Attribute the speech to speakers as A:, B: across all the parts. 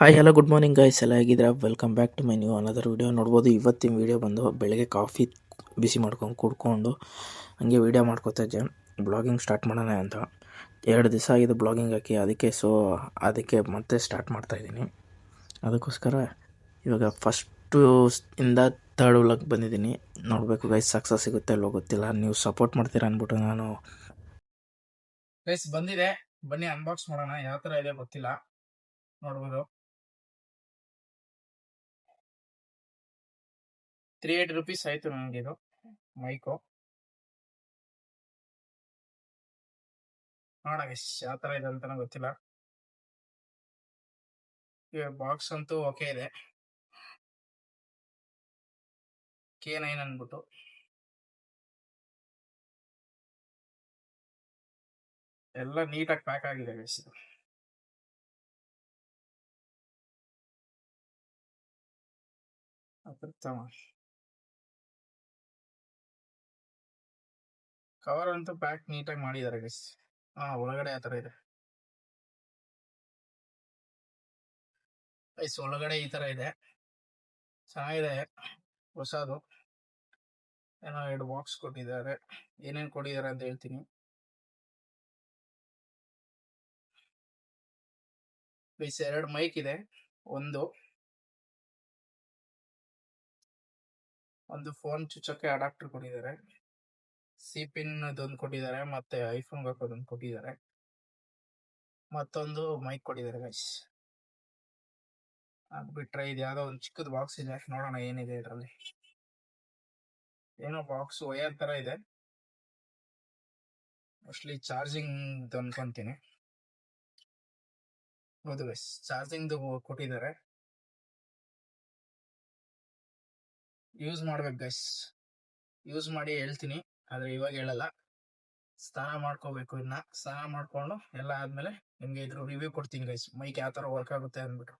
A: Hi hello good morning guys, ಎಲ್ಲ ಹೇಗಿದ್ದೀರಾ? Welcome back to my new another video. ನೋಡ್ಬೋದು ಇವತ್ತಿನ ವಿಡಿಯೋ ಬಂದು ಬೆಳಗ್ಗೆ ಕಾಫಿ ಬಿಸಿ ಮಾಡ್ಕೊಂಡು ಕುಡ್ಕೊಂಡು ಹಂಗೆ ವೀಡಿಯೋ ಮಾಡ್ಕೋತಾ ಇದ್ದೆ, ಬ್ಲಾಗಿಂಗ್ ಸ್ಟಾರ್ಟ್ ಮಾಡೋಣ ಅಂತ. 2 ದಿವಸ ಆಗಿದೆ ಬ್ಲಾಗಿಂಗ್ ಹಾಕಿ, ಅದಕ್ಕೆ ಮತ್ತೆ ಸ್ಟಾರ್ಟ್ ಮಾಡ್ತಾಯಿದ್ದೀನಿ. ಅದಕ್ಕೋಸ್ಕರ ಇವಾಗ ಫಸ್ಟು ಇಂದ ಥರ್ಡ್ ವ್ಲಾಗ್ ಬಂದಿದ್ದೀನಿ. ನೋಡಬೇಕು ಗೈಸ್, ಸಕ್ಸಸ್ ಸಿಗುತ್ತೆ ಅಲ್ಲೋ ಗೊತ್ತಿಲ್ಲ. ನೀವು ಸಪೋರ್ಟ್ ಮಾಡ್ತೀರಾ ಅಂದ್ಬಿಟ್ಟು ನಾನು ಗೈಸ್ ಬಂದಿದೆ. ಬನ್ನಿ ಅನ್ಬಾಕ್ಸ್ ಮಾಡೋಣ. ಯಾವ ಥರ ಇದೆ ಗೊತ್ತಿಲ್ಲ, ನೋಡ್ಬೋದು. 380 rupees ಆಯಿತು ನನಗೆ ಇದು ಮೈಕು. ನೋಡೋಣ ಯಾವ ಥರ ಇದೆ ಅಂತ ಗೊತ್ತಿಲ್ಲ. ಇವಾಗ ಬಾಕ್ಸ್ ಅಂತೂ ಓಕೆ ಇದೆ, K9 ಅಂದ್ಬಿಟ್ಟು. ಎಲ್ಲ ನೀಟಾಗಿ ಪ್ಯಾಕ್ ಆಗಿದೆ ಗೈಸ್. ಕವರ್ ಅಂತೂ ಪ್ಯಾಕ್ ನೀಟಾಗಿ ಮಾಡಿದ್ದಾರೆ ಗೈಸ್. ಒಳಗಡೆ ಆ ಥರ ಇದೆ ಗೈಸ್. ಒಳಗಡೆ ಈ ಥರ ಇದೆ, ಚೆನ್ನಾಗಿದೆ, ಹೊಸದು. ಏನೋ 2 ಬಾಕ್ಸ್ ಕೊಟ್ಟಿದ್ದಾರೆ. ಏನೇನು ಕೊಟ್ಟಿದ್ದಾರೆ ಅಂತ ಹೇಳ್ತೀನಿ ಗೈಸ್. 2 ಮೈಕ್ ಇದೆ, ಒಂದು ಫೋನ್ ಚುಚ್ಚಕ್ಕೆ ಅಡಾಪ್ಟರ್ ಕೊಟ್ಟಿದ್ದಾರೆ, ಸಿ ಪಿನ್ ಅದೊಂದು ಕೊಟ್ಟಿದ್ದಾರೆ, ಮತ್ತೆ ಐಫೋನ್ ಹಾಕೋದೊಂದು ಕೊಟ್ಟಿದ್ದಾರೆ, ಮತ್ತೊಂದು ಮೈಕ್ ಕೊಟ್ಟಿದ್ದಾರೆ ಗೈಸ್. ಅದು ಬಿಟ್ರೆ ಇದು ಯಾವುದೋ ಒಂದು ಚಿಕ್ಕದು ಬಾಕ್ಸ್ ಇದೆ, ನೋಡೋಣ ಏನಿದೆ ಇದರಲ್ಲಿ. ಏನೋ ಬಾಕ್ಸ್ ವಯರ್ ತರ ಇದೆ, ಮೋಸ್ಟ್ಲಿ ಚಾರ್ಜಿಂಗ್ ಅನ್ಕೊಂತೀನಿ. ಹೌದು ಗೈಸ್, ಚಾರ್ಜಿಂಗ್ ಕೊಟ್ಟಿದ್ದಾರೆ. ಯೂಸ್ ಮಾಡ್ಬೇಕು ಗೈಸ್, ಯೂಸ್ ಮಾಡಿ ಹೇಳ್ತೀನಿ, ಆದ್ರೆ ಇವಾಗ ಹೇಳಲ್ಲ. ಸ್ನಾನ ಮಾಡ್ಕೋಬೇಕು. ಸ್ನಾನ ಮಾಡ್ಕೊಂಡು ಎಲ್ಲ ಆದ್ಮೇಲೆ ನಿಮ್ಗೆ ಇದ್ರ ರಿವ್ಯೂ ಕೊಡ್ತೀನಿ ಗೈಸ್, ಮೈಕ್ ಯಾವ ತರ ವರ್ಕ್ ಆಗುತ್ತೆ ಅಂದ್ಬಿಟ್ಟು.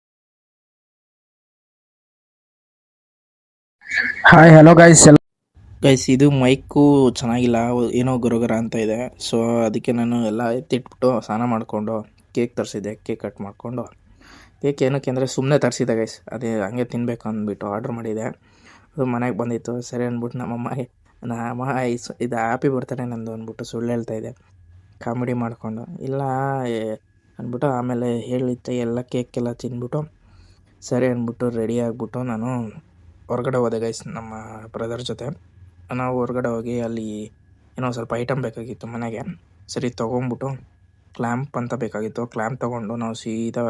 B: ಹಾಯ್ ಹಲೋ
A: ಗೈಸ್, ಇದು ಮೈಕು ಚೆನ್ನಾಗಿಲ್ಲ, ಏನೋ ಗರಗರ ಅಂತ ಇದೆ. ಸೊ ಅದಕ್ಕೆ ನಾನು ಎಲ್ಲ ಎತ್ತಿಟ್ಬಿಟ್ಟು ಸ್ನಾನ ಮಾಡಿಕೊಂಡು ಕೇಕ್ ತರಿಸಿದ್ದೆ. ಕೇಕ್ ಕಟ್ ಮಾಡಿಕೊಂಡು, ಕೇಕ್ ಏನಕ್ಕೆ ಅಂದರೆ ಸುಮ್ಮನೆ ತರಿಸಿದ್ದೆ ಗೈಸ್, ಅದೇ ಹಂಗೆ ತಿನ್ನಬೇಕು ಅಂದ್ಬಿಟ್ಟು ಆರ್ಡ್ರ್ ಮಾಡಿದೆ. ಅದು ಮನೆಗೆ ಬಂದಿತ್ತು. ಸರಿ ಅಂದ್ಬಿಟ್ಟು ನಮ್ಮಮ್ಮ ಇದು ಹ್ಯಾಪಿ ಬರ್ತಾರೆ ನಂದು ಅಂದ್ಬಿಟ್ಟು ಸುಳ್ಳು ಹೇಳ್ತಾಯಿದ್ದೆ, ಕಾಮಿಡಿ ಮಾಡಿಕೊಂಡು. ಇಲ್ಲ ಅಂದ್ಬಿಟ್ಟು ಆಮೇಲೆ ಹೇಳಿತ್ತೆ ಎಲ್ಲ ಕೇಕೆಲ್ಲ ತಿಂದ್ಬಿಟ್ಟು ಸರಿ ಅಂದ್ಬಿಟ್ಟು ರೆಡಿ ಆಗಿಬಿಟ್ಟು ನಾನು ಹೊರಗಡೆ ಹೋದೆ ಗೈಸ್, ನಮ್ಮ ಬ್ರದರ್ ಜೊತೆ. ನಾವು ಹೊರಗಡೆ ಹೋಗಿ ಅಲ್ಲಿ ಏನೋ ಸ್ವಲ್ಪ ಐಟಮ್ ಬೇಕಾಗಿತ್ತು ಮನೆಗೆ. ಸರಿ ತೊಗೊಂಬಿಟ್ಟು ಕ್ಲ್ಯಾಂಪ್ ಅಂತ ಬೇಕಾಗಿತ್ತು, ಕ್ಲ್ಯಾಂಪ್ ತೊಗೊಂಡು ನಾವು ಸೀದಾ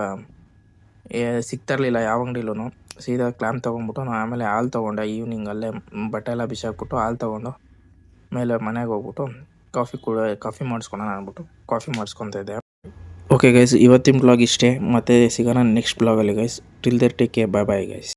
A: ಸಿಗ್ತಿರ್ಲಿಲ್ಲ ಯಾವ ಅಂಗಡಿಲೂ, ಸೀದಾ ಕ್ಲ್ಯಾಂಪ್ ತೊಗೊಂಡ್ಬಿಟ್ಟು ನಾವು ಆಮೇಲೆ ಹಾಲು ತೊಗೊಂಡೆ. ಈವ್ನಿಂಗ್ ಅಲ್ಲೇ ಬಟ್ಟೆ ಎಲ್ಲ ಬಿಸಾಕ್ಬಿಟ್ಟು ಹಾಲು ತೊಗೊಂಡು ಮೇಲೆ ಮನೆಗೆ ಹೋಗ್ಬಿಟ್ಟು ಕಾಫಿ ಮಾಡಿಸ್ಕೊಳೋಣ ಅಂದ್ಬಿಟ್ಟು ಕಾಫಿ ಮಾಡಿಸ್ಕೊತಾ ಇದ್ದೆ. ಓಕೆ ಗೈಸ್, ಇವತ್ತಿನ ಬ್ಲಾಗ್ ಇಷ್ಟೇ. ಮತ್ತೆ ಸಿಗೋಣ ನೆಕ್ಸ್ಟ್ ಬ್ಲಾಗಲ್ಲಿ guys. Till there take care, bye bye guys.